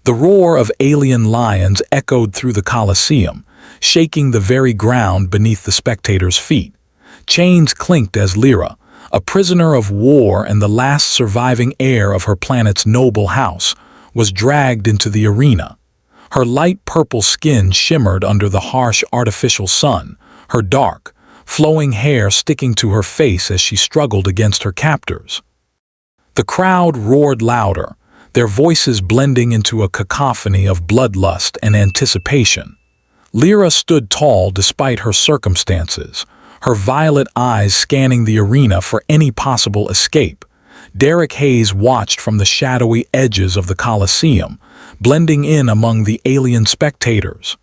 The roar of alien lions echoed through the Colosseum, shaking the very ground beneath the spectators' feet. Chains clinked as Lyra, a prisoner of war and the last surviving heir of her planet's noble house, was dragged into the arena. Her light purple skin shimmered under the harsh artificial sun, her dark, flowing hair sticking to her face as she struggled against her captors. The crowd roared louder, their voices blending into a cacophony of bloodlust and anticipation. Lyra stood tall despite her circumstances, her violet eyes scanning the arena for any possible escape. Derek Hayes watched from the shadowy edges of the Colosseum, blending in among the alien spectators.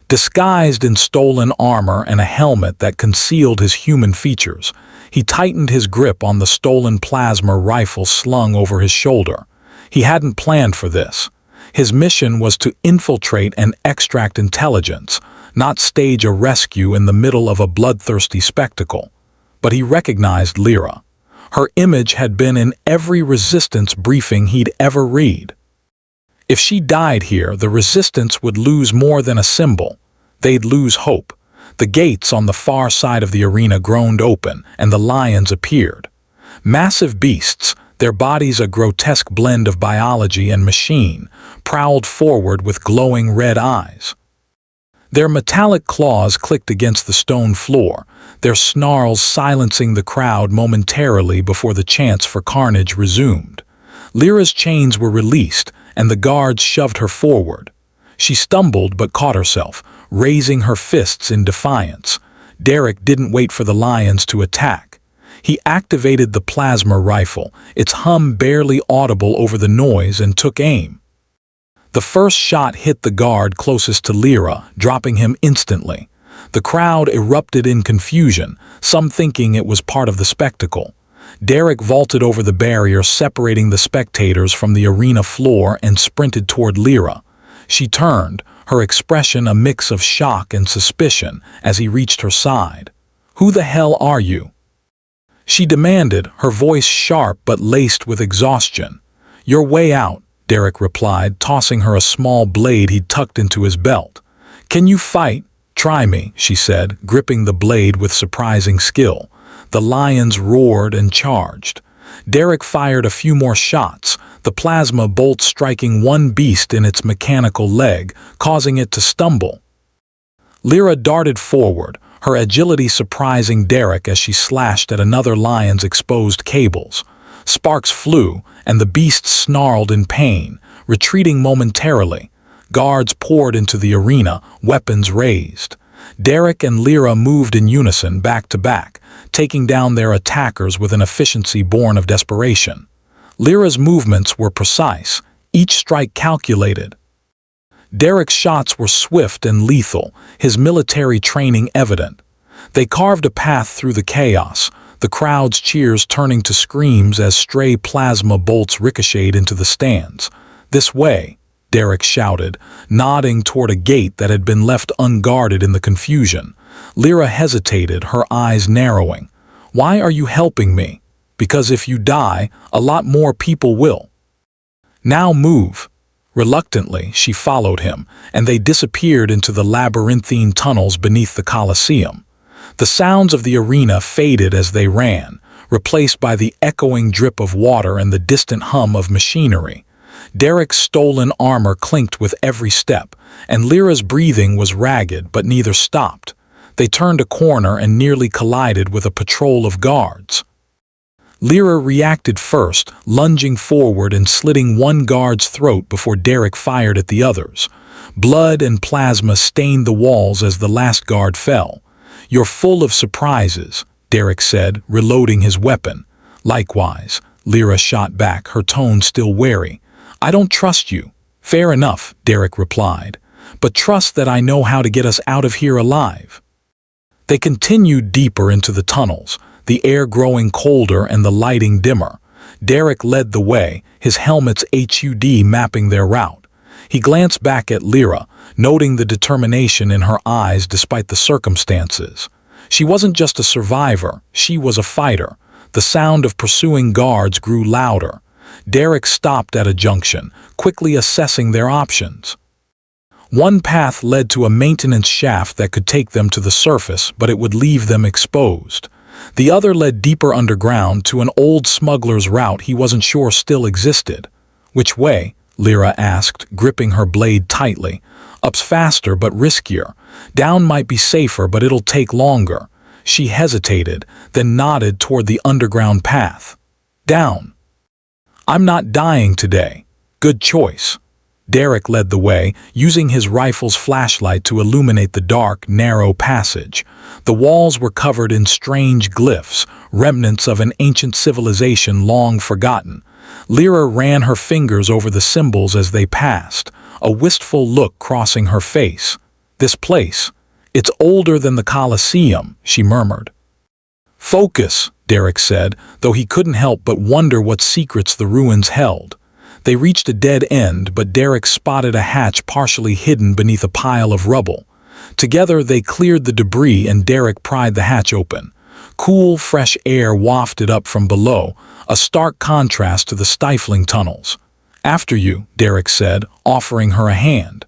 Disguised in stolen armor and a helmet that concealed his human features, he tightened his grip on the stolen plasma rifle slung over his shoulder. He hadn't planned for this. His mission was to infiltrate and extract intelligence, not stage a rescue in the middle of a bloodthirsty spectacle. But he recognized Lyra. Her image had been in every resistance briefing he'd ever read. If she died here, the resistance would lose more than a symbol. They'd lose hope. The gates on the far side of the arena groaned open, and the lions appeared. Massive beasts, their bodies a grotesque blend of biology and machine, prowled forward with glowing red eyes. Their metallic claws clicked against the stone floor, their snarls silencing the crowd momentarily before the chance for carnage resumed. Lyra's chains were released, and the guards shoved her forward. She stumbled but caught herself, raising her fists in defiance. Derek didn't wait for the lions to attack. He activated the plasma rifle, its hum barely audible over the noise, and took aim. The first shot hit the guard closest to Lyra, dropping him instantly. The crowd erupted in confusion, some thinking it was part of the spectacle. Derek vaulted over the barrier separating the spectators from the arena floor and sprinted toward Lyra. She turned, her expression a mix of shock and suspicion as he reached her side. "Who the hell are you?" she demanded, her voice sharp but laced with exhaustion. "Your way out," Derek replied, tossing her a small blade he'd tucked into his belt. "Can you fight?" "Try me," she said, gripping the blade with surprising skill. The lions roared and charged. Derek fired a few more shots, the plasma bolt striking one beast in its mechanical leg, causing it to stumble. Lyra darted forward, her agility surprising Derek as she slashed at another lion's exposed cables. Sparks flew, and the beast snarled in pain, retreating momentarily. Guards poured into the arena, weapons raised. Derek and Lyra moved in unison back to back, taking down their attackers with an efficiency born of desperation. Lyra's movements were precise, each strike calculated. Derek's shots were swift and lethal, his military training evident. They carved a path through the chaos, the crowd's cheers turning to screams as stray plasma bolts ricocheted into the stands. "This way," Derek shouted, nodding toward a gate that had been left unguarded in the confusion. Lyra hesitated, her eyes narrowing. "Why are you helping me?" "Because if you die, a lot more people will." "Now move." Reluctantly, she followed him, and they disappeared into the labyrinthine tunnels beneath the Colosseum. The sounds of the arena faded as they ran, replaced by the echoing drip of water and the distant hum of machinery. Derek's stolen armor clinked with every step, and Lyra's breathing was ragged but neither stopped. They turned a corner and nearly collided with a patrol of guards. Lyra reacted first, lunging forward and slitting one guard's throat before Derek fired at the others. Blood and plasma stained the walls as the last guard fell. "You're full of surprises," Derek said, reloading his weapon. "Likewise," Lyra shot back, her tone still wary. "I don't trust you." "Fair enough," Derek replied. "But trust that I know how to get us out of here alive." They continued deeper into the tunnels, the air growing colder and the lighting dimmer. Derek led the way, his helmet's HUD mapping their route. He glanced back at Lyra, noting the determination in her eyes despite the circumstances. She wasn't just a survivor, she was a fighter. The sound of pursuing guards grew louder. Derek stopped at a junction, quickly assessing their options. One path led to a maintenance shaft that could take them to the surface, but it would leave them exposed. The other led deeper underground to an old smuggler's route he wasn't sure still existed. "Which way?" Lyra asked, gripping her blade tightly. "Up's faster but riskier. Down might be safer, but it'll take longer." She hesitated, then nodded toward the underground path. "Down." "I'm not dying today." "Good choice." Derek led the way, using his rifle's flashlight to illuminate the dark, narrow passage. The walls were covered in strange glyphs, remnants of an ancient civilization long forgotten. Lyra ran her fingers over the symbols as they passed, a wistful look crossing her face. "This place, it's older than the Colosseum," she murmured. "Focus," Derek said, though he couldn't help but wonder what secrets the ruins held. They reached a dead end, but Derek spotted a hatch partially hidden beneath a pile of rubble. Together they cleared the debris and Derek pried the hatch open. Cool, fresh air wafted up from below, a stark contrast to the stifling tunnels. "After you," Derek said, offering her a hand.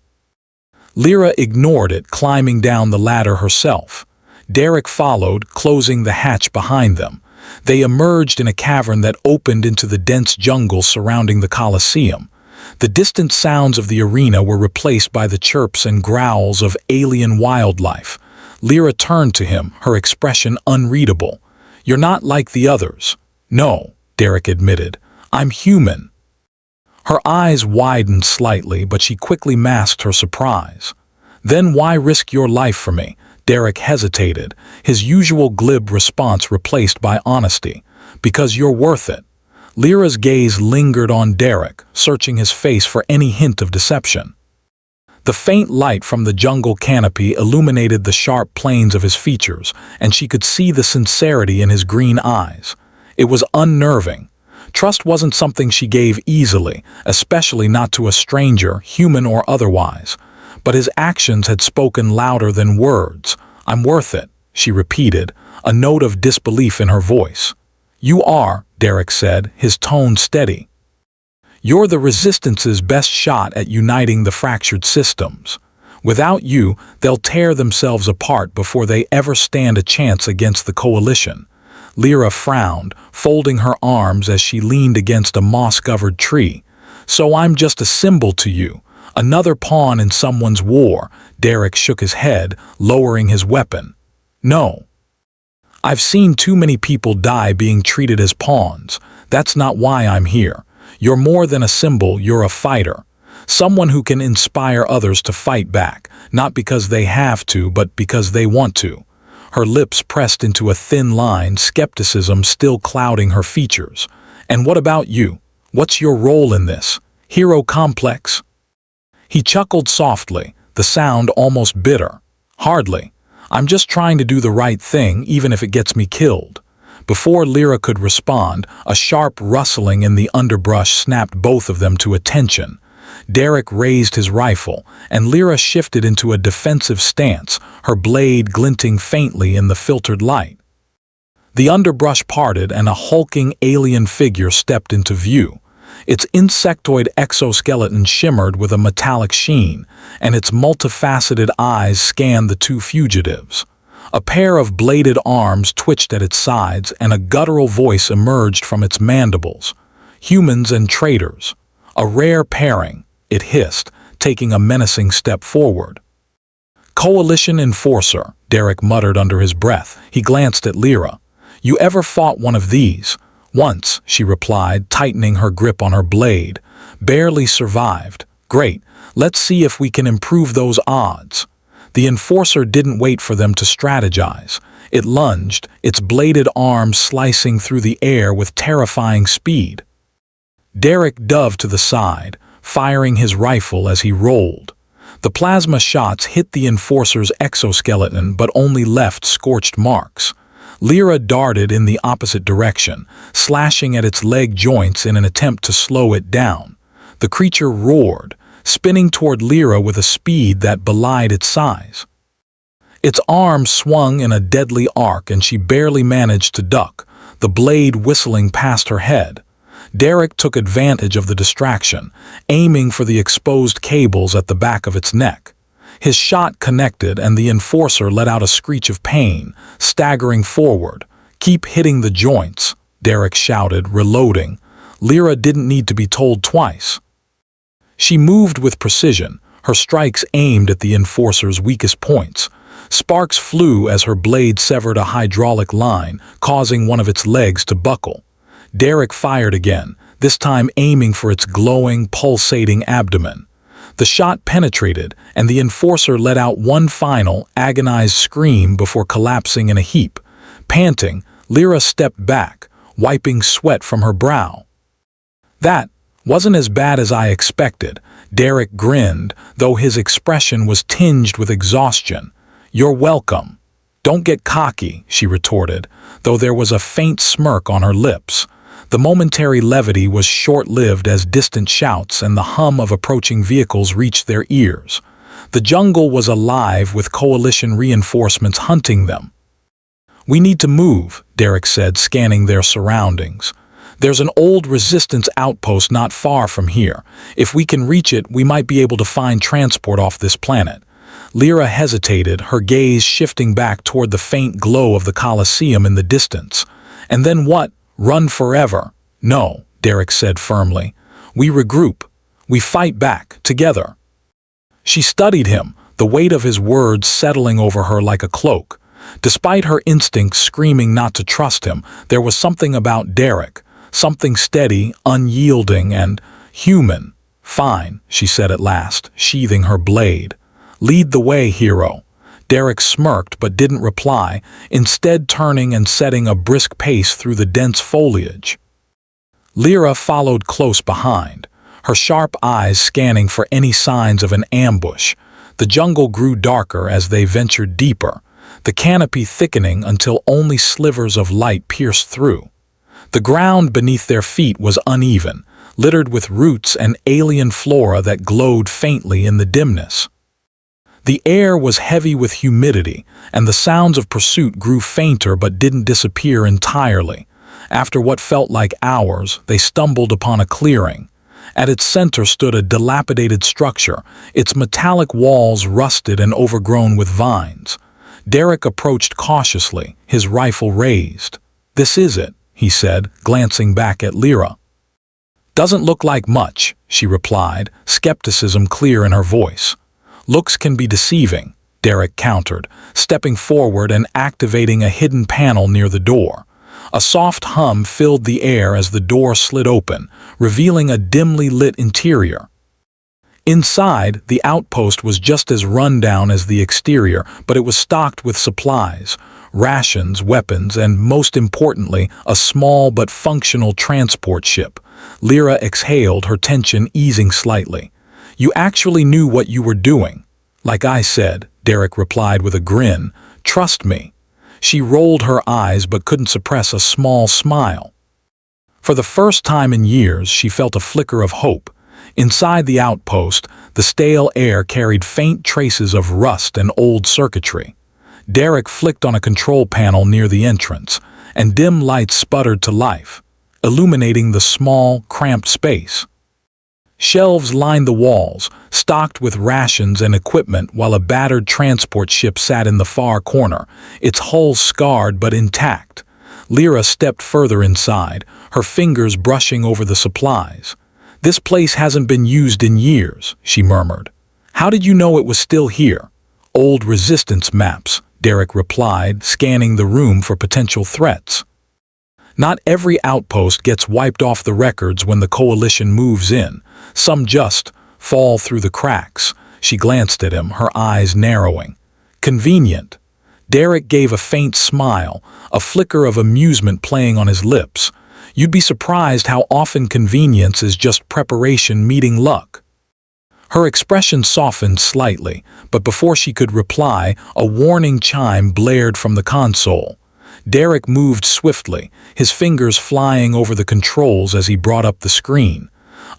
Lyra ignored it, climbing down the ladder herself. Derek followed, closing the hatch behind them. They emerged in a cavern that opened into the dense jungle surrounding the Colosseum. The distant sounds of the arena were replaced by the chirps and growls of alien wildlife. Lyra turned to him, her expression unreadable. "You're not like the others." "No," Derek admitted. "I'm human." Her eyes widened slightly, but she quickly masked her surprise. "Then why risk your life for me?" Derek hesitated, his usual glib response replaced by honesty. "Because you're worth it." Lyra's gaze lingered on Derek, searching his face for any hint of deception. The faint light from the jungle canopy illuminated the sharp planes of his features, and she could see the sincerity in his green eyes. It was unnerving. Trust wasn't something she gave easily, especially not to a stranger, human or otherwise. But his actions had spoken louder than words. "I'm worth it," she repeated, a note of disbelief in her voice. "You are," Derek said, his tone steady. "You're the Resistance's best shot at uniting the fractured systems. Without you, they'll tear themselves apart before they ever stand a chance against the Coalition." Lyra frowned, folding her arms as she leaned against a moss-covered tree. "So I'm just a symbol to you. Another pawn in someone's war." Derek shook his head, lowering his weapon. "No. I've seen too many people die being treated as pawns. That's not why I'm here. You're more than a symbol, you're a fighter. Someone who can inspire others to fight back, not because they have to, but because they want to." Her lips pressed into a thin line, skepticism still clouding her features. "And what about you? What's your role in this? Hero complex?" He chuckled softly, the sound almost bitter. "Hardly. I'm just trying to do the right thing, even if it gets me killed." Before Lyra could respond, a sharp rustling in the underbrush snapped both of them to attention. Derek raised his rifle, and Lyra shifted into a defensive stance, her blade glinting faintly in the filtered light. The underbrush parted and a hulking alien figure stepped into view. Its insectoid exoskeleton shimmered with a metallic sheen, and its multifaceted eyes scanned the two fugitives. A pair of bladed arms twitched at its sides, and a guttural voice emerged from its mandibles. "Humans and traitors. A rare pairing," it hissed, taking a menacing step forward. "Coalition enforcer," Derek muttered under his breath. He glanced at Lyra. "You ever fought one of these?" "Once," she replied, tightening her grip on her blade. "Barely survived." "Great. Let's see if we can improve those odds." The enforcer didn't wait for them to strategize. It lunged, its bladed arms slicing through the air with terrifying speed. Derek dove to the side, firing his rifle as he rolled. The plasma shots hit the enforcer's exoskeleton but only left scorched marks. Lyra darted in the opposite direction, slashing at its leg joints in an attempt to slow it down. The creature roared, spinning toward Lyra with a speed that belied its size. Its arm swung in a deadly arc and she barely managed to duck, the blade whistling past her head. Derek took advantage of the distraction, aiming for the exposed cables at the back of its neck. His shot connected and the enforcer let out a screech of pain, staggering forward. "Keep hitting the joints," Derek shouted, reloading. Lyra didn't need to be told twice. She moved with precision, her strikes aimed at the enforcer's weakest points. Sparks flew as her blade severed a hydraulic line, causing one of its legs to buckle. Derek fired again, this time aiming for its glowing, pulsating abdomen. The shot penetrated, and the enforcer let out one final, agonized scream before collapsing in a heap. Panting, Lyra stepped back, wiping sweat from her brow. "That wasn't as bad as I expected," Derek grinned, though his expression was tinged with exhaustion. "You're welcome." "Don't get cocky," she retorted, though there was a faint smirk on her lips. The momentary levity was short-lived as distant shouts and the hum of approaching vehicles reached their ears. The jungle was alive with coalition reinforcements hunting them. "We need to move," Derek said, scanning their surroundings. "There's an old resistance outpost not far from here. If we can reach it, we might be able to find transport off this planet." Lyra hesitated, her gaze shifting back toward the faint glow of the Colosseum in the distance. "And then what? Run forever?" "No," Derek said firmly. "We regroup. We fight back, together." She studied him, the weight of his words settling over her like a cloak. Despite her instincts screaming not to trust him, there was something about Derek, something steady, unyielding, and human. "Fine," she said at last, sheathing her blade. "Lead the way, hero." Derek smirked but didn't reply, instead turning and setting a brisk pace through the dense foliage. Lyra followed close behind, her sharp eyes scanning for any signs of an ambush. The jungle grew darker as they ventured deeper, the canopy thickening until only slivers of light pierced through. The ground beneath their feet was uneven, littered with roots and alien flora that glowed faintly in the dimness. The air was heavy with humidity, and the sounds of pursuit grew fainter but didn't disappear entirely. After what felt like hours, they stumbled upon a clearing. At its center stood a dilapidated structure, its metallic walls rusted and overgrown with vines. Derek approached cautiously, his rifle raised. "This is it," he said, glancing back at Lyra. "Doesn't look like much," she replied, skepticism clear in her voice. "Looks can be deceiving," Derek countered, stepping forward and activating a hidden panel near the door. A soft hum filled the air as the door slid open, revealing a dimly lit interior. Inside, the outpost was just as run-down as the exterior, but it was stocked with supplies, rations, weapons, and, most importantly, a small but functional transport ship. Lyra exhaled, her tension easing slightly. "You actually knew what you were doing." "Like I said," Derek replied with a grin. "Trust me." She rolled her eyes but couldn't suppress a small smile. For the first time in years, she felt a flicker of hope. Inside the outpost, the stale air carried faint traces of rust and old circuitry. Derek flicked on a control panel near the entrance, and dim lights sputtered to life, illuminating the small, cramped space. Shelves lined the walls, stocked with rations and equipment, while a battered transport ship sat in the far corner, its hull scarred but intact. Lyra stepped further inside, her fingers brushing over the supplies. "This place hasn't been used in years," she murmured. "How did you know it was still here?" "Old resistance maps," Derek replied, scanning the room for potential threats. "Not every outpost gets wiped off the records when the coalition moves in. Some just fall through the cracks." She glanced at him, her eyes narrowing. "Convenient." Derek gave a faint smile, a flicker of amusement playing on his lips. "You'd be surprised how often convenience is just preparation meeting luck." Her expression softened slightly, but before she could reply, a warning chime blared from the console. Derek moved swiftly, his fingers flying over the controls as he brought up the screen.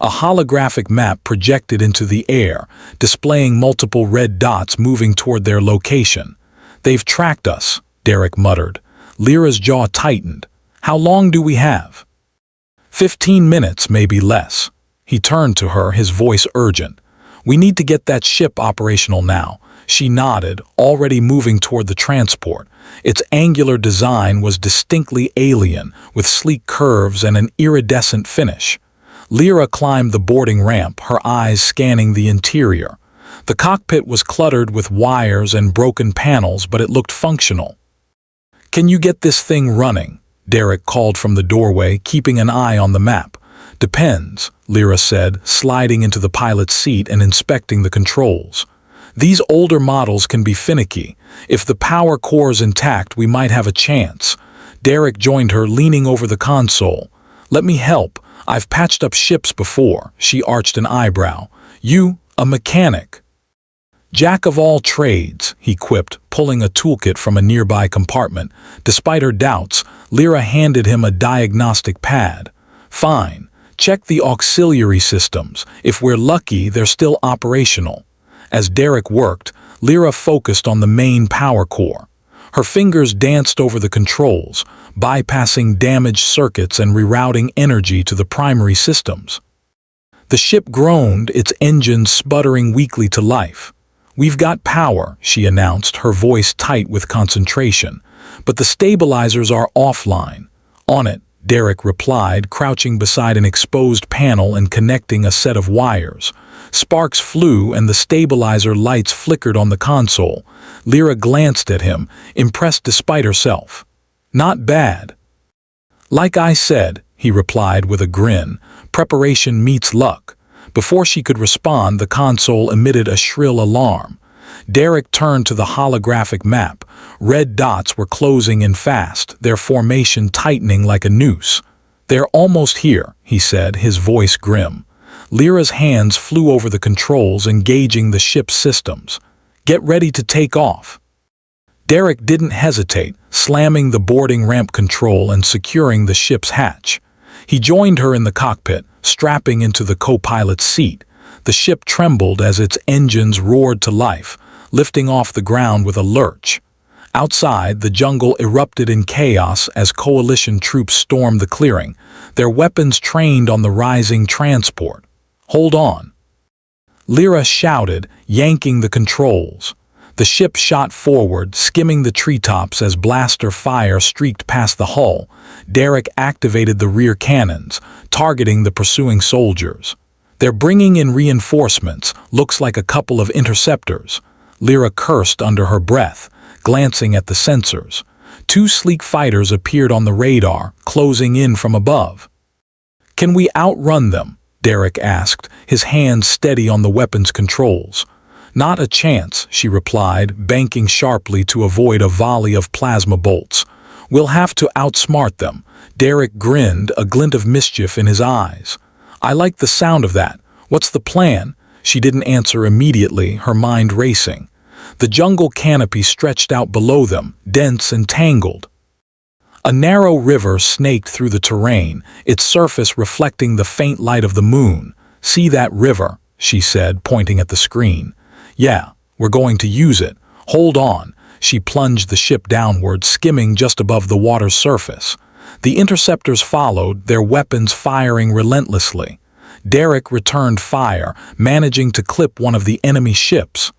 A holographic map projected into the air, displaying multiple red dots moving toward their location. "They've tracked us," Derek muttered. Lyra's jaw tightened. "How long do we have?" 15 minutes, maybe less. He turned to her, his voice urgent. We need to get that ship operational now. She nodded, already moving toward the transport. Its angular design was distinctly alien, with sleek curves and an iridescent finish. Lyra climbed the boarding ramp, her eyes scanning the interior. The cockpit was cluttered with wires and broken panels, but it looked functional. "Can you get this thing running?" Derek called from the doorway, keeping an eye on the map. "Depends," Lyra said, sliding into the pilot's seat and inspecting the controls. "These older models can be finicky. If the power core's intact, we might have a chance." Derek joined her, leaning over the console. "Let me help. I've patched up ships before." She arched an eyebrow. "You, a mechanic?" "Jack of all trades," he quipped, pulling a toolkit from a nearby compartment. Despite her doubts, Lyra handed him a diagnostic pad. "Fine. Check the auxiliary systems. If we're lucky, they're still operational." As Derek worked, Lyra focused on the main power core. Her fingers danced over the controls, bypassing damaged circuits and rerouting energy to the primary systems. The ship groaned, its engines sputtering weakly to life. "We've got power," she announced, her voice tight with concentration. "But the stabilizers are offline." "On it," Derek replied, crouching beside an exposed panel and connecting a set of wires. Sparks flew and the stabilizer lights flickered on the console. Lyra glanced at him, impressed despite herself. "Not bad." "Like I said," he replied with a grin, "preparation meets luck." Before she could respond, the console emitted a shrill alarm. Derek turned to the holographic map. Red dots were closing in fast, their formation tightening like a noose. "They're almost here," he said, his voice grim. Lyra's hands flew over the controls, engaging the ship's systems. "Get ready to take off." Derek didn't hesitate, slamming the boarding ramp control and securing the ship's hatch. He joined her in the cockpit, strapping into the co-pilot's seat. The ship trembled as its engines roared to life, lifting off the ground with a lurch. Outside, the jungle erupted in chaos as coalition troops stormed the clearing, their weapons trained on the rising transport. "Hold on!" Lyra shouted, yanking the controls. The ship shot forward, skimming the treetops as blaster fire streaked past the hull. Derek activated the rear cannons, targeting the pursuing soldiers. "They're bringing in reinforcements, looks like a couple of interceptors." Lyra cursed under her breath, glancing at the sensors. Two sleek fighters appeared on the radar, closing in from above. "Can we outrun them?" Derek asked, his hands steady on the weapon's controls. "Not a chance," she replied, banking sharply to avoid a volley of plasma bolts. "We'll have to outsmart them." Derek grinned, a glint of mischief in his eyes. "I like the sound of that. What's the plan?" She didn't answer immediately, her mind racing. The jungle canopy stretched out below them, dense and tangled. A narrow river snaked through the terrain, its surface reflecting the faint light of the moon. "See that river?" she said, pointing at the screen. "Yeah, we're going to use it. Hold on." She plunged the ship downward, skimming just above the water's surface. The interceptors followed, their weapons firing relentlessly. Derek returned fire, managing to clip one of the enemy ships.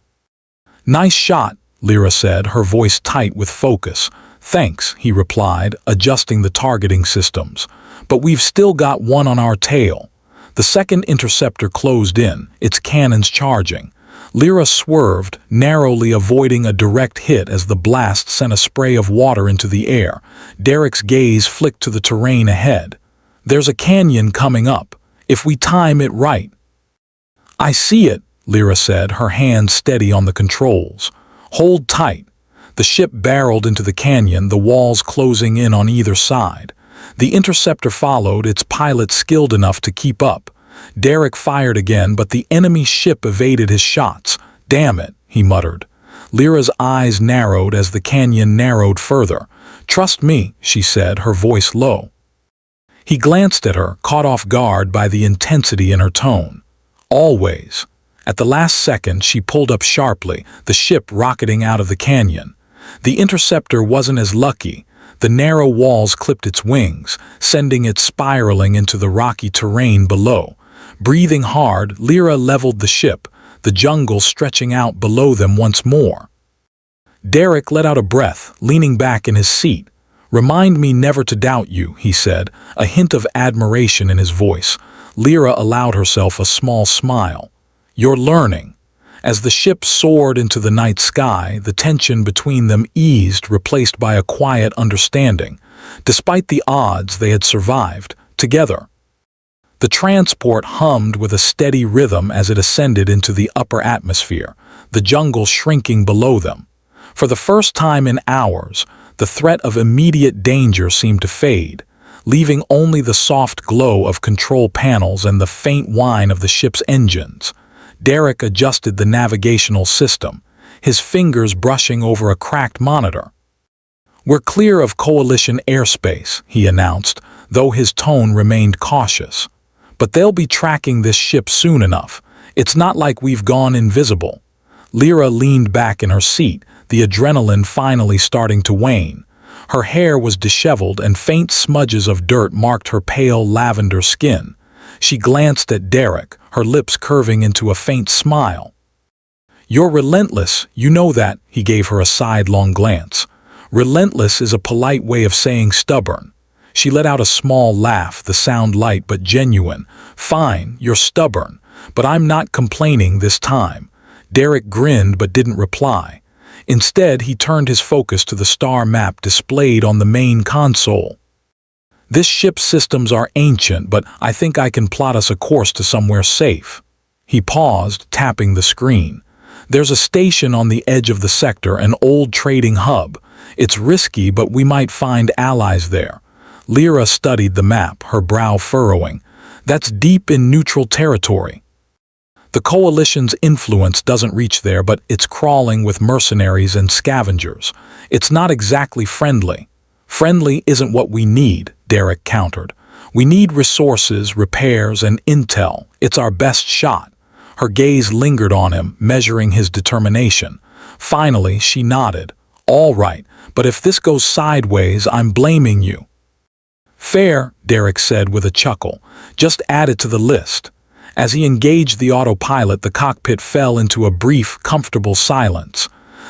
"Nice shot," Lyra said, her voice tight with focus. "Thanks," he replied, adjusting the targeting systems. "But we've still got one on our tail." The second interceptor closed in, its cannons charging. Lyra swerved, narrowly avoiding a direct hit as the blast sent a spray of water into the air. Derek's gaze flicked to the terrain ahead. "There's a canyon coming up, if we time it right." "I see it," Lyra said, her hands steady on the controls. "Hold tight." The ship barreled into the canyon, the walls closing in on either side. The interceptor followed, its pilot skilled enough to keep up. Derek fired again, but the enemy ship evaded his shots. "Damn it," he muttered. Lyra's eyes narrowed as the canyon narrowed further. "Trust me," she said, her voice low. He glanced at her, caught off guard by the intensity in her tone. "Always." At the last second, she pulled up sharply, the ship rocketing out of the canyon. The interceptor wasn't as lucky. The narrow walls clipped its wings, sending it spiraling into the rocky terrain below. Breathing hard, Lyra leveled the ship, the jungle stretching out below them once more. Derek let out a breath, leaning back in his seat. "Remind me never to doubt you," he said, a hint of admiration in his voice. Lyra allowed herself a small smile. "You're learning." As the ship soared into the night sky, the tension between them eased, replaced by a quiet understanding. Despite the odds, they had survived, together. The transport hummed with a steady rhythm as it ascended into the upper atmosphere, the jungle shrinking below them. For the first time in hours, the threat of immediate danger seemed to fade, leaving only the soft glow of control panels and the faint whine of the ship's engines. Derek adjusted the navigational system, his fingers brushing over a cracked monitor. "We're clear of Coalition airspace," he announced, though his tone remained cautious. "But they'll be tracking this ship soon enough. It's not like we've gone invisible." Lyra leaned back in her seat, the adrenaline finally starting to wane. Her hair was disheveled and faint smudges of dirt marked her pale lavender skin. She glanced at Derek, her lips curving into a faint smile. "You're relentless, you know that," he gave her a sidelong glance. "Relentless is a polite way of saying stubborn." She let out a small laugh, the sound light but genuine. "Fine, you're stubborn, but I'm not complaining this time." Derek grinned but didn't reply. Instead, he turned his focus to the star map displayed on the main console. "This ship's systems are ancient, but I think I can plot us a course to somewhere safe." He paused, tapping the screen. "There's a station on the edge of the sector, an old trading hub. It's risky, but we might find allies there." Lyra studied the map, her brow furrowing. "That's deep in neutral territory. The Coalition's influence doesn't reach there, but it's crawling with mercenaries and scavengers. It's not exactly friendly." "Friendly isn't what we need," Derek countered. "We need resources, repairs, and intel. It's our best shot." Her gaze lingered on him, measuring his determination. Finally, she nodded. "All right, but if this goes sideways, I'm blaming you." "Fair," Derek said with a chuckle. "Just add it to the list." As he engaged the autopilot, the cockpit fell into a brief, comfortable silence.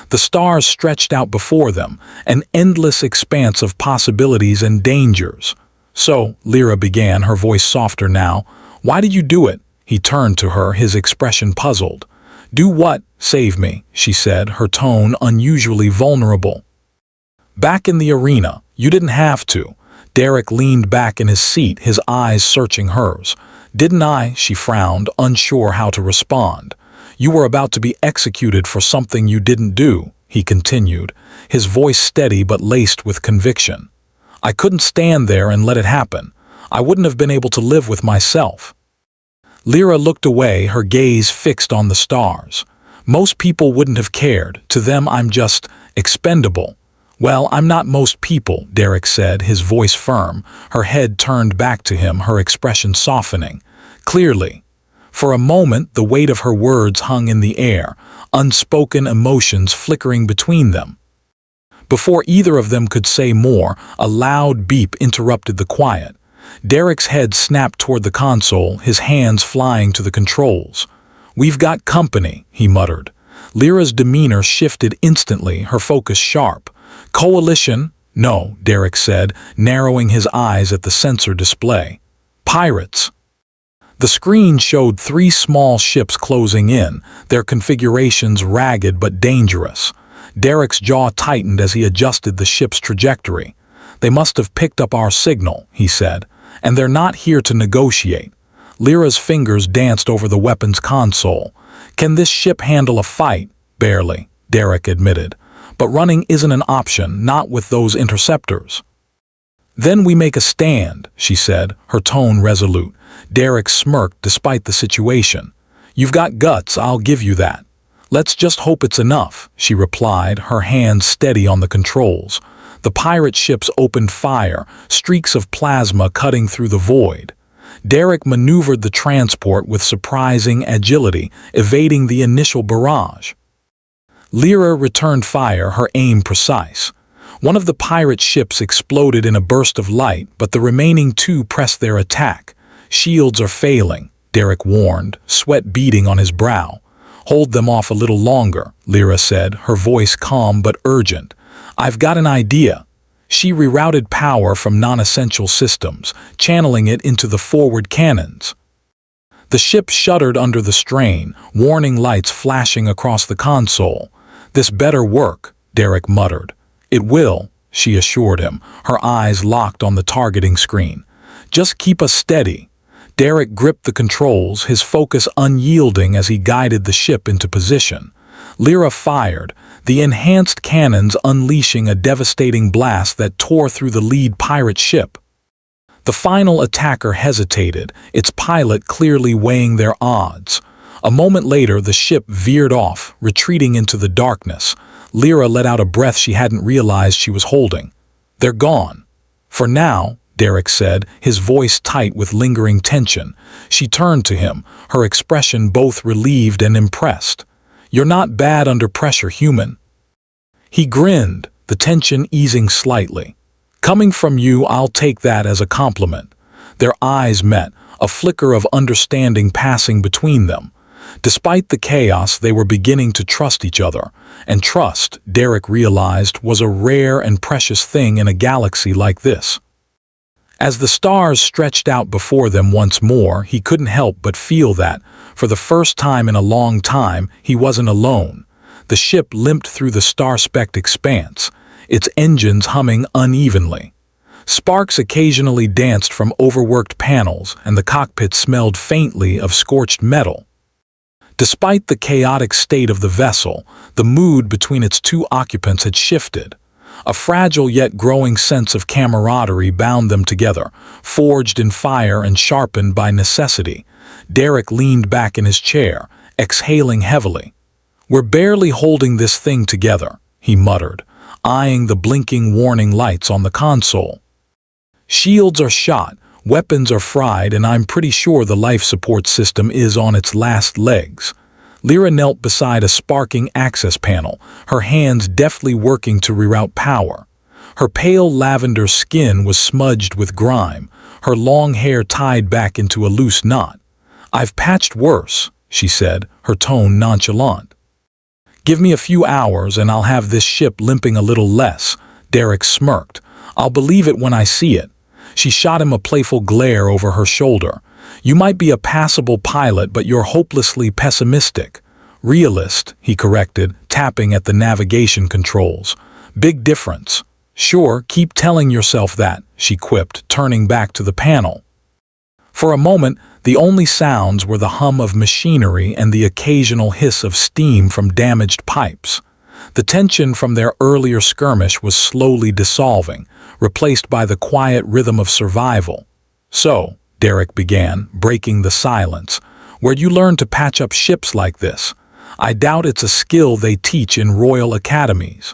The stars stretched out before them, an endless expanse of possibilities and dangers. "So," Lyra began, her voice softer now, "why did you do it?" He turned to her, his expression puzzled. "Do what? Save me," she said, her tone unusually vulnerable. "Back in the arena. You didn't have to." Derek leaned back in his seat, his eyes searching hers. "Didn't I?" She frowned, unsure how to respond. "You were about to be executed for something you didn't do," he continued, his voice steady but laced with conviction. "I couldn't stand there and let it happen. I wouldn't have been able to live with myself." Lyra looked away, her gaze fixed on the stars. "Most people wouldn't have cared. To them, I'm just expendable." "Well, I'm not most people," Derek said, his voice firm. Her head turned back to him, her expression softening. "Clearly." For a moment, the weight of her words hung in the air, unspoken emotions flickering between them. Before either of them could say more, a loud beep interrupted the quiet. Derek's head snapped toward the console, his hands flying to the controls. "We've got company," he muttered. Lyra's demeanor shifted instantly, her focus sharp. "Coalition?" "No," Derek said, narrowing his eyes at the sensor display. "Pirates." The screen showed 3 small ships closing in, their configurations ragged but dangerous. Derek's jaw tightened as he adjusted the ship's trajectory. "They must have picked up our signal," he said, "and they're not here to negotiate." Lyra's fingers danced over the weapons console. "Can this ship handle a fight?" "Barely," Derek admitted. "But running isn't an option, not with those interceptors." "Then we make a stand," she said, her tone resolute. Derek smirked despite the situation. "You've got guts, I'll give you that." "Let's just hope it's enough," she replied, her hands steady on the controls. The pirate ships opened fire, streaks of plasma cutting through the void. Derek maneuvered the transport with surprising agility, evading the initial barrage. Lyra returned fire, her aim precise. One of the pirate ships exploded in a burst of light, but the remaining two pressed their attack. "Shields are failing," Derek warned, sweat beading on his brow. "Hold them off a little longer," Lyra said, her voice calm but urgent. "I've got an idea." She rerouted power from non-essential systems, channeling it into the forward cannons. The ship shuddered under the strain, warning lights flashing across the console. "This better work," Derek muttered. "It will," she assured him, her eyes locked on the targeting screen. "Just keep us steady." Derek gripped the controls, his focus unyielding as he guided the ship into position. Lyra fired, the enhanced cannons unleashing a devastating blast that tore through the lead pirate ship. The final attacker hesitated, its pilot clearly weighing their odds. A moment later, the ship veered off, retreating into the darkness. Lyra let out a breath she hadn't realized she was holding. "They're gone." "For now," Derek said, his voice tight with lingering tension. She turned to him, her expression both relieved and impressed. "You're not bad under pressure, human." He grinned, the tension easing slightly. "Coming from you, I'll take that as a compliment." Their eyes met, a flicker of understanding passing between them. Despite the chaos, they were beginning to trust each other, and trust, Derek realized, was a rare and precious thing in a galaxy like this. As the stars stretched out before them once more, he couldn't help but feel that, for the first time in a long time, he wasn't alone. The ship limped through the star-specked expanse, its engines humming unevenly. Sparks occasionally danced from overworked panels, and the cockpit smelled faintly of scorched metal. Despite the chaotic state of the vessel, the mood between its two occupants had shifted. A fragile yet growing sense of camaraderie bound them together, forged in fire and sharpened by necessity. Derek leaned back in his chair, exhaling heavily. "We're barely holding this thing together," he muttered, eyeing the blinking warning lights on the console. "Shields are shot, weapons are fried, and I'm pretty sure the life support system is on its last legs." Lyra knelt beside a sparking access panel, her hands deftly working to reroute power. Her pale lavender skin was smudged with grime, her long hair tied back into a loose knot. "I've patched worse," she said, her tone nonchalant. "Give me a few hours and I'll have this ship limping a little less," Derek smirked. "I'll believe it when I see it." She shot him a playful glare over her shoulder. "You might be a passable pilot, but you're hopelessly pessimistic." "Realist," he corrected, tapping at the navigation controls. "Big difference." "Sure, keep telling yourself that," she quipped, turning back to the panel. For a moment, the only sounds were the hum of machinery and the occasional hiss of steam from damaged pipes. The tension from their earlier skirmish was slowly dissolving, replaced by the quiet rhythm of survival. "So," Derek began, breaking the silence, "where'd you learn to patch up ships like this? I doubt it's a skill they teach in royal academies."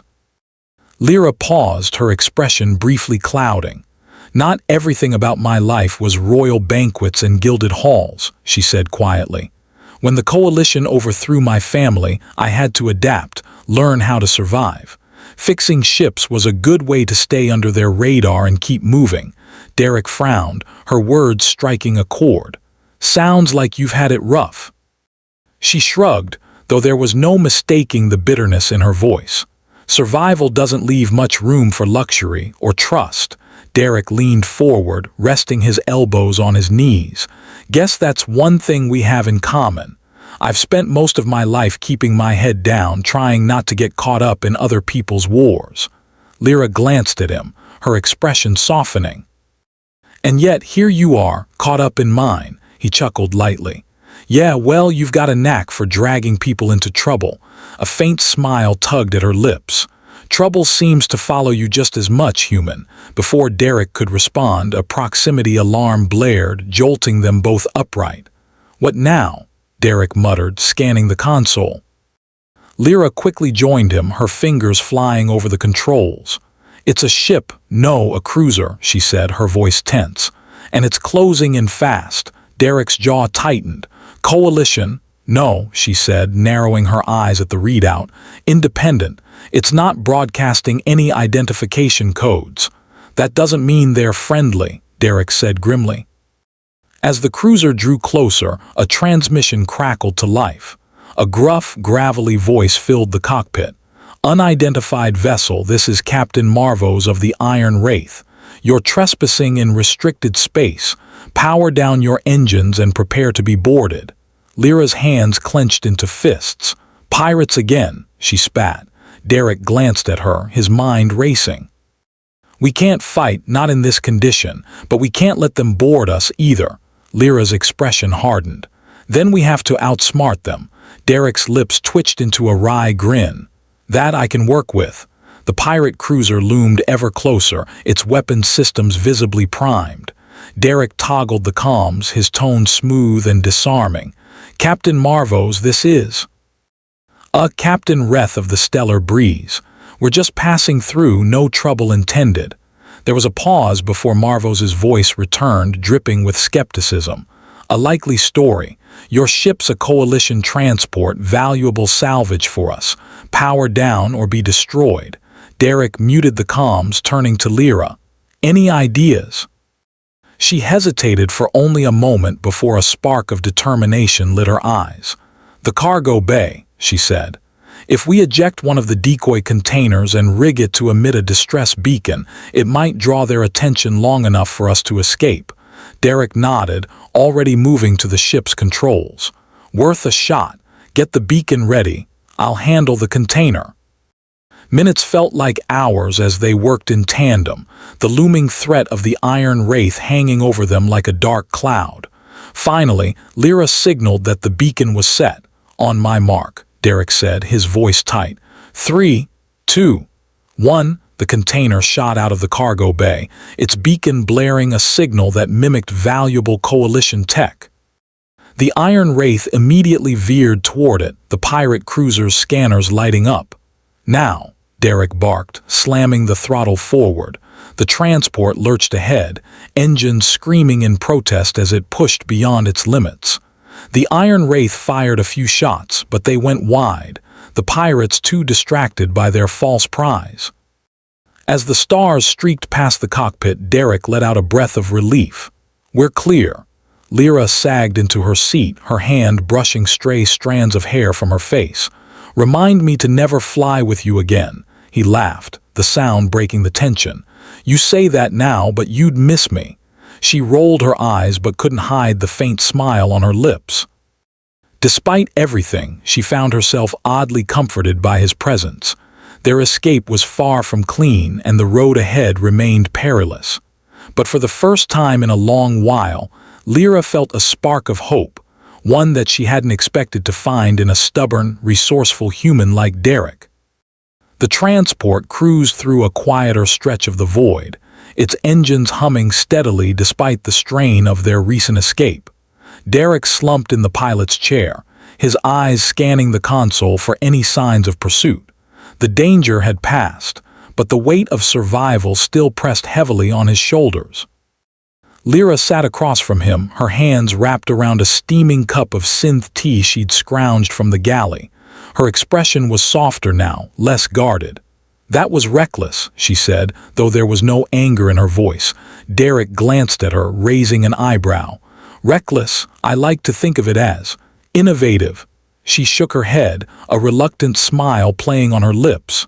Lyra paused, her expression briefly clouding. "Not everything about my life was royal banquets and gilded halls," she said quietly. "When the coalition overthrew my family, I had to adapt, learn how to survive. Fixing ships was a good way to stay under their radar and keep moving." Derek frowned, her words striking a chord. "Sounds like you've had it rough." She shrugged, though there was no mistaking the bitterness in her voice. "Survival doesn't leave much room for luxury or trust." Derek leaned forward, resting his elbows on his knees. "Guess that's one thing we have in common. I've spent most of my life keeping my head down, trying not to get caught up in other people's wars." Lyra glanced at him, her expression softening. "And yet here you are, caught up in mine," he chuckled lightly. "Yeah, well, you've got a knack for dragging people into trouble." A faint smile tugged at her lips. "Trouble seems to follow you just as much, human." Before Derek could respond, a proximity alarm blared, jolting them both upright. "What now?" Derek muttered, scanning the console. Lyra quickly joined him, her fingers flying over the controls. "It's a ship, no, a cruiser," she said, her voice tense. "And it's closing in fast." Derek's jaw tightened. "Coalition?" "No," she said, narrowing her eyes at the readout. "Independent. It's not broadcasting any identification codes. That doesn't mean they're friendly, Derek said grimly. As the cruiser drew closer, a transmission crackled to life. A gruff, gravelly voice filled the cockpit. "Unidentified vessel, this is Captain Marvos of the Iron Wraith. You're trespassing in restricted space. Power down your engines and prepare to be boarded." Lyra's hands clenched into fists. "Pirates again," she spat. Derek glanced at her, his mind racing. "We can't fight, not in this condition, but we can't let them board us either." Lyra's expression hardened. "Then we have to outsmart them." Derek's lips twitched into a wry grin. "That I can work with." The pirate cruiser loomed ever closer, its weapon systems visibly primed. Derek toggled the comms, his tone smooth and disarming. "Captain Marvos, this is..." Captain Reth of the Stellar Breeze. "We're just passing through, no trouble intended." There was a pause before Marvos's voice returned, dripping with skepticism. "A likely story. Your ship's a coalition transport, valuable salvage for us. Power down or be destroyed." Derek muted the comms, turning to Lyra. "Any ideas?" She hesitated for only a moment before a spark of determination lit her eyes. "The cargo bay," she said. "If we eject one of the decoy containers and rig it to emit a distress beacon, it might draw their attention long enough for us to escape." Derek nodded, already moving to the ship's controls. "Worth a shot. Get the beacon ready. I'll handle the container." Minutes felt like hours as they worked in tandem, the looming threat of the Iron Wraith hanging over them like a dark cloud. Finally, Lyra signaled that the beacon was set. "On my mark," Derek said, his voice tight. 3, 2, 1. The container shot out of the cargo bay, its beacon blaring a signal that mimicked valuable coalition tech. The Iron Wraith immediately veered toward it, the pirate cruiser's scanners lighting up. "Now," Derek barked, slamming the throttle forward. The transport lurched ahead, engines screaming in protest as it pushed beyond its limits. The Iron Wraith fired a few shots, but they went wide, the pirates too distracted by their false prize. As the stars streaked past the cockpit, Derek let out a breath of relief. "We're clear." Lyra sagged into her seat, her hand brushing stray strands of hair from her face. "Remind me to never fly with you again." He laughed, the sound breaking the tension. "You say that now, but you'd miss me." She rolled her eyes but couldn't hide the faint smile on her lips. Despite everything, she found herself oddly comforted by his presence. Their escape was far from clean, and the road ahead remained perilous. But for the first time in a long while, Lyra felt a spark of hope, one that she hadn't expected to find in a stubborn, resourceful human like Derek. The transport cruised through a quieter stretch of the void, its engines humming steadily despite the strain of their recent escape. Derek slumped in the pilot's chair, his eyes scanning the console for any signs of pursuit. The danger had passed, but the weight of survival still pressed heavily on his shoulders. Lyra sat across from him, her hands wrapped around a steaming cup of synth tea she'd scrounged from the galley. Her expression was softer now, less guarded. "That was reckless," she said, though there was no anger in her voice. Derek glanced at her, raising an eyebrow. "Reckless, I like to think of it as. Innovative." She shook her head, a reluctant smile playing on her lips.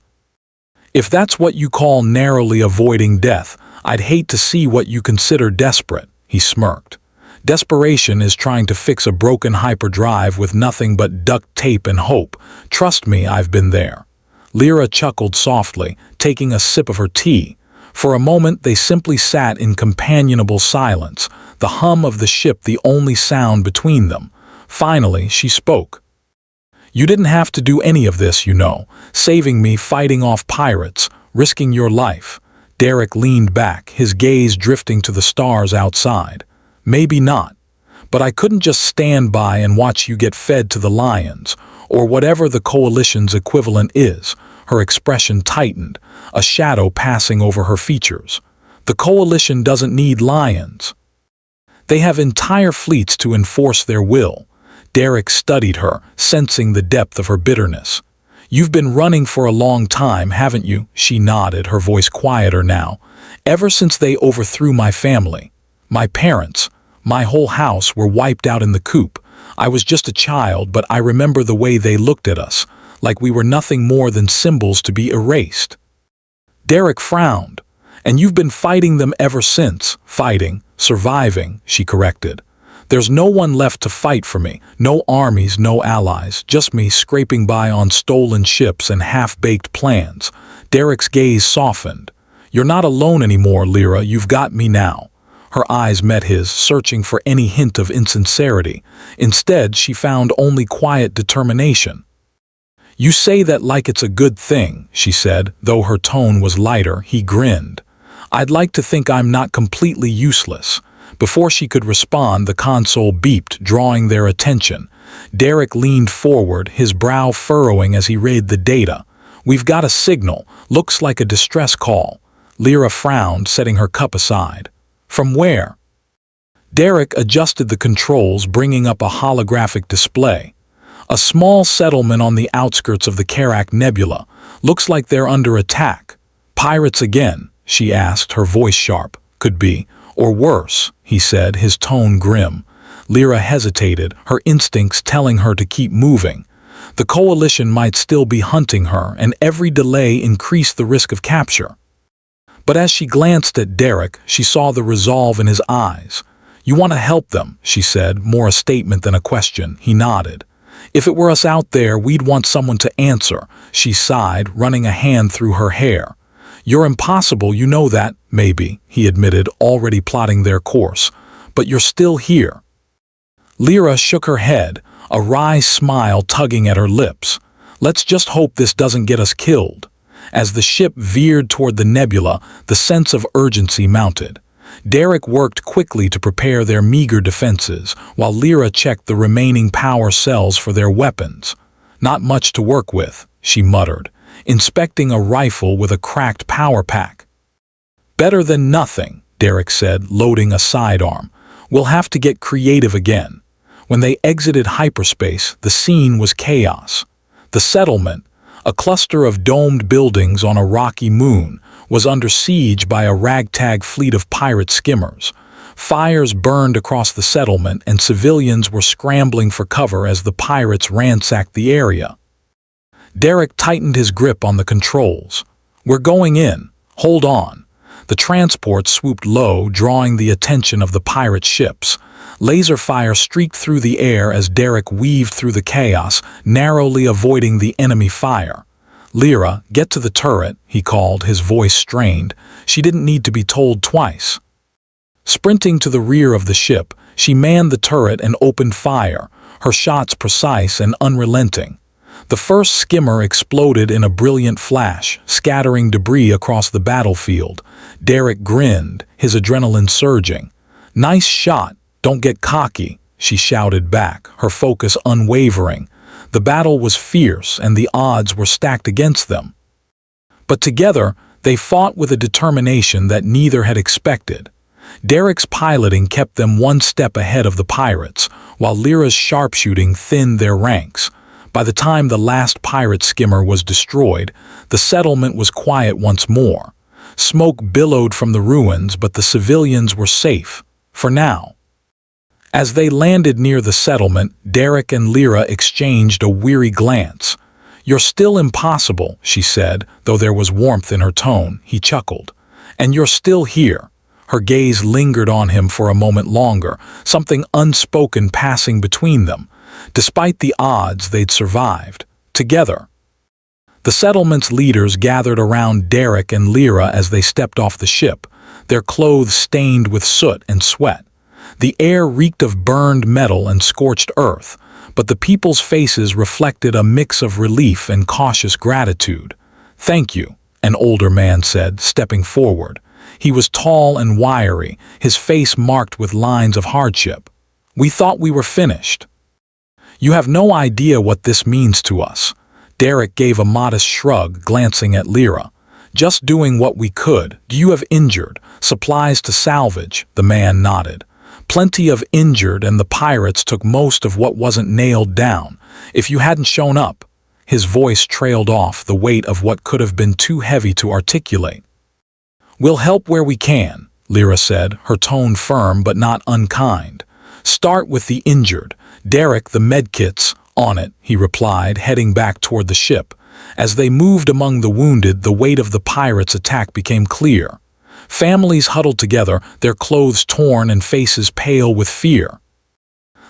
"If that's what you call narrowly avoiding death, I'd hate to see what you consider desperate," he smirked. "Desperation is trying to fix a broken hyperdrive with nothing but duct tape and hope. Trust me, I've been there." Lyra chuckled softly, taking a sip of her tea. For a moment they simply sat in companionable silence, the hum of the ship the only sound between them. Finally, she spoke. "You didn't have to do any of this, you know, saving me, fighting off pirates, risking your life." Derek leaned back, his gaze drifting to the stars outside. "Maybe not. But I couldn't just stand by and watch you get fed to the lions, or whatever the coalition's equivalent is." Her expression tightened, a shadow passing over her features. "The coalition doesn't need lions. They have entire fleets to enforce their will." Derek studied her, sensing the depth of her bitterness. You've been running for a long time, haven't you? She nodded, her voice quieter now. Ever since they overthrew my family. My parents, my whole house were wiped out in the coup. I was just a child, but I remember the way they looked at us, like we were nothing more than symbols to be erased. Derek frowned. And you've been fighting them ever since. Fighting, surviving, she corrected. There's no one left to fight for me. No armies, no allies. Just me scraping by on stolen ships and half-baked plans. Derek's gaze softened. You're not alone anymore, Lyra. You've got me now. Her eyes met his, searching for any hint of insincerity. Instead, she found only quiet determination. You say that like it's a good thing, she said, though her tone was lighter. He grinned. I'd like to think I'm not completely useless. Before she could respond, the console beeped, drawing their attention. Derek leaned forward, his brow furrowing as he read the data. We've got a signal. Looks like a distress call. Lyra frowned, setting her cup aside. From where? Derek adjusted the controls, bringing up a holographic display. A small settlement on the outskirts of the Karak Nebula. Looks like they're under attack. Pirates again? She asked, her voice sharp. Could be. Or worse, he said, his tone grim. Lyra hesitated, her instincts telling her to keep moving. The coalition might still be hunting her, and every delay increased the risk of capture. But as she glanced at Derek, she saw the resolve in his eyes. You want to help them, she said, more a statement than a question. He nodded. If it were us out there, we'd want someone to answer, she sighed, running a hand through her hair. You're impossible, you know that, maybe, he admitted, already plotting their course. But you're still here. Lyra shook her head, a wry smile tugging at her lips. Let's just hope this doesn't get us killed. As the ship veered toward the nebula, the sense of urgency mounted. Derek worked quickly to prepare their meager defenses, while Lyra checked the remaining power cells for their weapons. Not much to work with, she muttered, inspecting a rifle with a cracked power pack. Better than nothing, Derek said, loading a sidearm. We'll have to get creative again. When they exited hyperspace, the scene was chaos. The settlement, a cluster of domed buildings on a rocky moon, was under siege by a ragtag fleet of pirate skimmers. Fires burned across the settlement, and civilians were scrambling for cover as the pirates ransacked the area. Derek tightened his grip on the controls. We're going in. Hold on. The transport swooped low, drawing the attention of the pirate ships. Laser fire streaked through the air as Derek weaved through the chaos, narrowly avoiding the enemy fire. Lyra, get to the turret, he called, his voice strained. She didn't need to be told twice. Sprinting to the rear of the ship, she manned the turret and opened fire, her shots precise and unrelenting. The first skimmer exploded in a brilliant flash, scattering debris across the battlefield. Derek grinned, his adrenaline surging. Nice shot, don't get cocky, she shouted back, her focus unwavering. The battle was fierce and the odds were stacked against them. But together, they fought with a determination that neither had expected. Derek's piloting kept them one step ahead of the pirates, while Lyra's sharpshooting thinned their ranks. By the time the last pirate skimmer was destroyed, the settlement was quiet once more. Smoke billowed from the ruins, but the civilians were safe, for now. As they landed near the settlement, Derek and Lyra exchanged a weary glance. You're still impossible, she said, though there was warmth in her tone. He chuckled. And you're still here. Her gaze lingered on him for a moment longer, something unspoken passing between them. Despite the odds, they'd survived. Together. The settlement's leaders gathered around Derek and Lyra as they stepped off the ship, their clothes stained with soot and sweat. The air reeked of burned metal and scorched earth, but the people's faces reflected a mix of relief and cautious gratitude. Thank you, an older man said, stepping forward. He was tall and wiry, his face marked with lines of hardship. We thought we were finished. You have no idea what this means to us. Derek gave a modest shrug, glancing at Lyra. Just doing what we could. Do you have injured? Supplies to salvage? The man nodded. Plenty of injured, and the pirates took most of what wasn't nailed down. If you hadn't shown up. His voice trailed off, the weight of what could have been too heavy to articulate. "We'll help where we can," Lyra said, her tone firm but not unkind. "Start with the injured. Derek, the medkit's on it," he replied, heading back toward the ship. As they moved among the wounded, the weight of the pirates' attack became clear. Families huddled together, their clothes torn and faces pale with fear.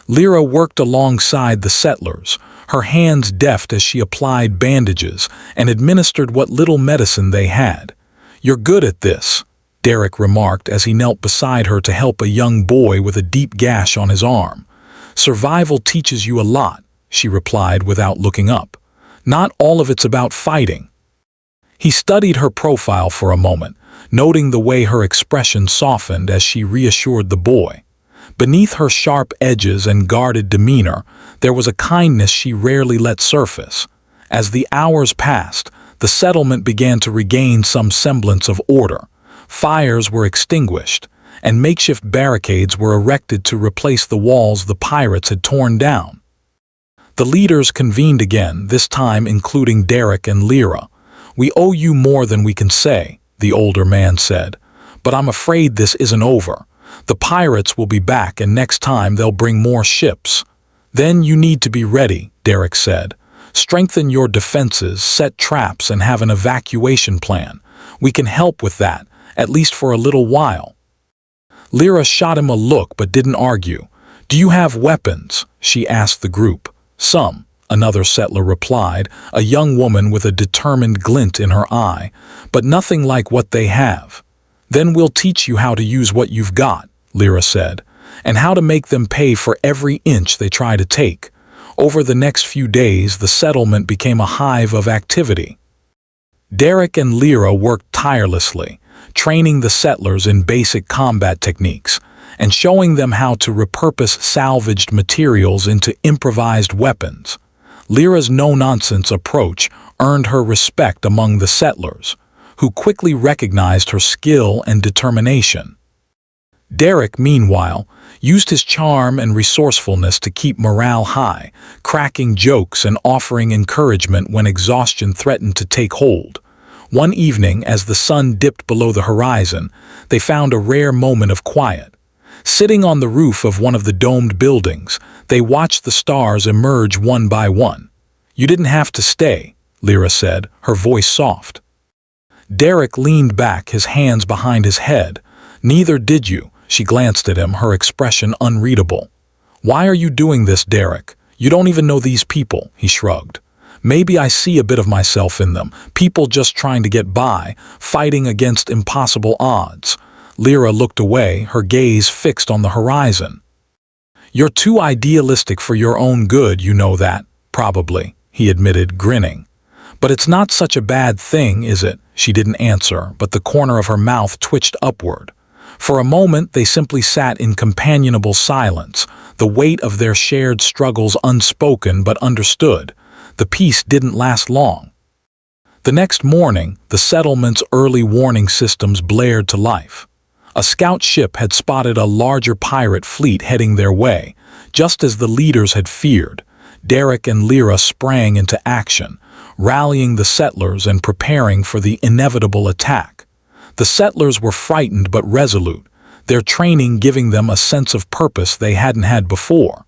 Lyra worked alongside the settlers, her hands deft as she applied bandages and administered what little medicine they had. "You're good at this," Derek remarked as he knelt beside her to help a young boy with a deep gash on his arm. "Survival teaches you a lot," she replied without looking up. "Not all of it's about fighting." He studied her profile for a moment, noting the way her expression softened as she reassured the boy. Beneath her sharp edges and guarded demeanor, there was a kindness she rarely let surface. As the hours passed, the settlement began to regain some semblance of order. Fires were extinguished, and makeshift barricades were erected to replace the walls the pirates had torn down. The leaders convened again, this time including Derek and Lyra. "We owe you more than we can say," the older man said. "But I'm afraid this isn't over. The pirates will be back, and next time they'll bring more ships." "Then you need to be ready," Derek said. "Strengthen your defenses, set traps, and have an evacuation plan. We can help with that, at least for a little while." Lyra shot him a look but didn't argue. "Do you have weapons?" she asked the group. "Some," another settler replied, a young woman with a determined glint in her eye, "but nothing like what they have." "Then we'll teach you how to use what you've got," Lyra said, "and how to make them pay for every inch they try to take." Over the next few days, the settlement became a hive of activity. Derek and Lyra worked tirelessly, training the settlers in basic combat techniques and showing them how to repurpose salvaged materials into improvised weapons. Lyra's no-nonsense approach earned her respect among the settlers, who quickly recognized her skill and determination. Derek, meanwhile, used his charm and resourcefulness to keep morale high, cracking jokes and offering encouragement when exhaustion threatened to take hold. One evening, as the sun dipped below the horizon, they found a rare moment of quiet. Sitting on the roof of one of the domed buildings, they watched the stars emerge one by one. "You didn't have to stay," Lyra said, her voice soft. Derek leaned back, his hands behind his head. "Neither did you." She glanced at him, her expression unreadable. "Why are you doing this, Derek? You don't even know these people," he shrugged. "Maybe I see a bit of myself in them, people just trying to get by, fighting against impossible odds." Lyra looked away, her gaze fixed on the horizon. "You're too idealistic for your own good, you know that, probably," he admitted, grinning. "But it's not such a bad thing, is it?" She didn't answer, but the corner of her mouth twitched upward. For a moment, they simply sat in companionable silence, the weight of their shared struggles unspoken but understood. The peace didn't last long. The next morning, the settlement's early warning systems blared to life. A scout ship had spotted a larger pirate fleet heading their way, just as the leaders had feared. Derek and Lyra sprang into action, rallying the settlers and preparing for the inevitable attack. The settlers were frightened but resolute, their training giving them a sense of purpose they hadn't had before.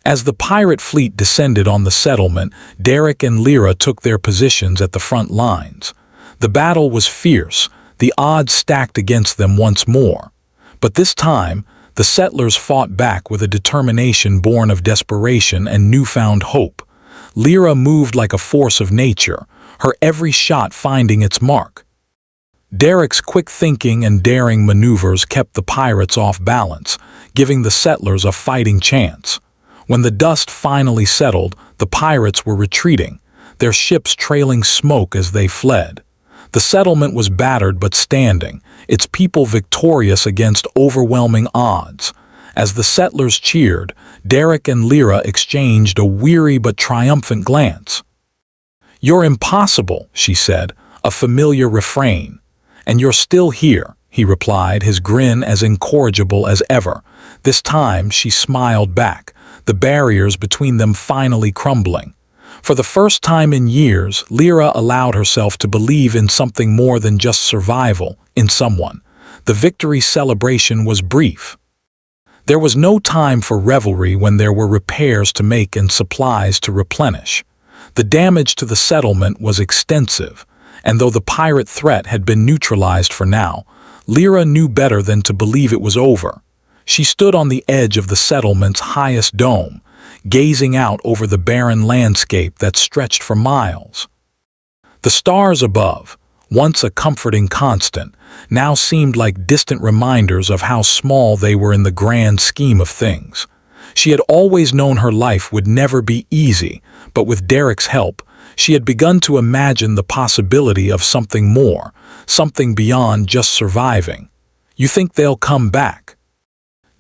As the pirate fleet descended on the settlement, Derek and Lyra took their positions at the front lines. The battle was fierce, the odds stacked against them once more. But this time, the settlers fought back with a determination born of desperation and newfound hope. Lyra moved like a force of nature, her every shot finding its mark. Derek's quick thinking and daring maneuvers kept the pirates off balance, giving the settlers a fighting chance. When the dust finally settled, the pirates were retreating, their ships trailing smoke as they fled. The settlement was battered but standing, its people victorious against overwhelming odds. As the settlers cheered, Derek and Lyra exchanged a weary but triumphant glance. "You're impossible," she said, a familiar refrain. "And you're still here," he replied, his grin as incorrigible as ever. This time she smiled back, the barriers between them finally crumbling. For the first time in years, Lyra allowed herself to believe in something more than just survival, in someone. The victory celebration was brief. There was no time for revelry when there were repairs to make and supplies to replenish. The damage to the settlement was extensive, and though the pirate threat had been neutralized for now, Lyra knew better than to believe it was over. She stood on the edge of the settlement's highest dome, gazing out over the barren landscape that stretched for miles. The stars above, once a comforting constant, now seemed like distant reminders of how small they were in the grand scheme of things. She had always known her life would never be easy, but with Derek's help, she had begun to imagine the possibility of something more, something beyond just surviving. "You think they'll come back?"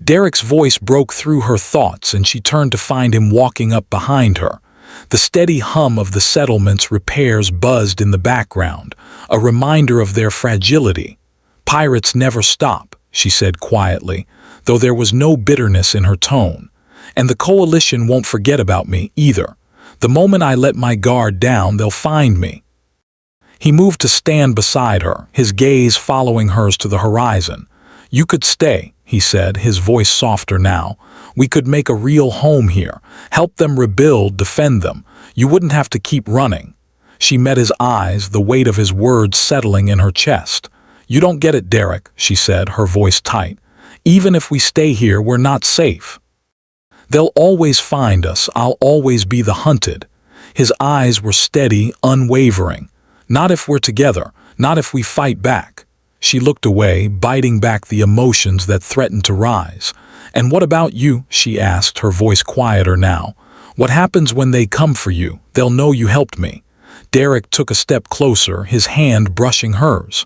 Derek's voice broke through her thoughts, and she turned to find him walking up behind her. The steady hum of the settlement's repairs buzzed in the background, a reminder of their fragility. "Pirates never stop," she said quietly, though there was no bitterness in her tone. "And the coalition won't forget about me, either. The moment I let my guard down, they'll find me." He moved to stand beside her, his gaze following hers to the horizon. "You could stay," he said, his voice softer now. "We could make a real home here, help them rebuild, defend them. You wouldn't have to keep running." She met his eyes, the weight of his words settling in her chest. "You don't get it, Derek," she said, her voice tight. "Even if we stay here, we're not safe. They'll always find us. I'll always be the hunted." His eyes were steady, unwavering. "Not if we're together, not if we fight back." She looked away, biting back the emotions that threatened to rise. "And what about you?" she asked, her voice quieter now. "What happens when they come for you? They'll know you helped me." Derek took a step closer, his hand brushing hers.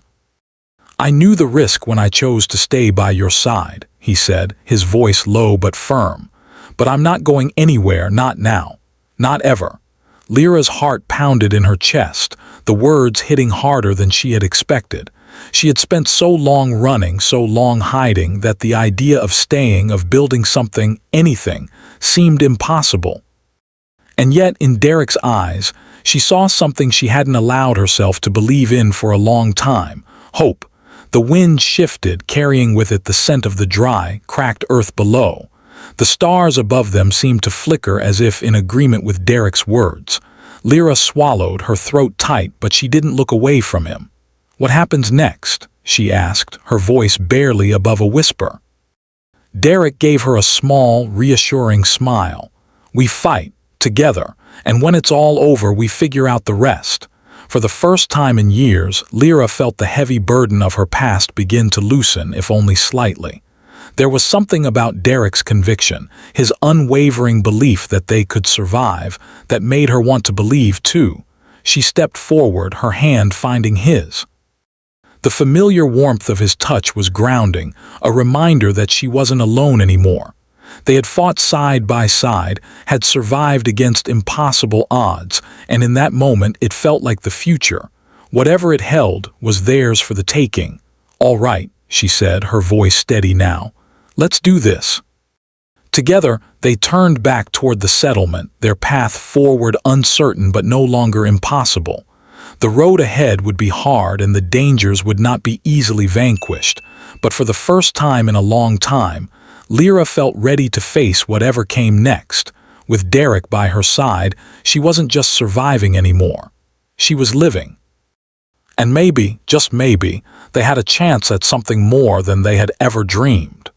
"I knew the risk when I chose to stay by your side," he said, his voice low but firm. "But I'm not going anywhere, not now. Not ever." Lyra's heart pounded in her chest, the words hitting harder than she had expected. She had spent so long running, so long hiding, that the idea of staying, of building something, anything, seemed impossible. And yet, in Derek's eyes, she saw something she hadn't allowed herself to believe in for a long time: hope. The wind shifted, carrying with it the scent of the dry, cracked earth below. The stars above them seemed to flicker as if in agreement with Derek's words. Lyra swallowed, her throat tight, but she didn't look away from him. "What happens next?" she asked, her voice barely above a whisper. Derek gave her a small, reassuring smile. "We fight, together, and when it's all over we figure out the rest." For the first time in years, Lyra felt the heavy burden of her past begin to loosen, if only slightly. There was something about Derek's conviction, his unwavering belief that they could survive, that made her want to believe too. She stepped forward, her hand finding his. The familiar warmth of his touch was grounding, a reminder that she wasn't alone anymore. They had fought side by side, had survived against impossible odds, and in that moment it felt like the future, whatever it held, was theirs for the taking. "All right," she said, her voice steady now. "Let's do this." Together, they turned back toward the settlement, their path forward uncertain but no longer impossible. The road ahead would be hard and the dangers would not be easily vanquished, but for the first time in a long time, Lyra felt ready to face whatever came next. With Derek by her side, she wasn't just surviving anymore. She was living. And maybe, just maybe, they had a chance at something more than they had ever dreamed.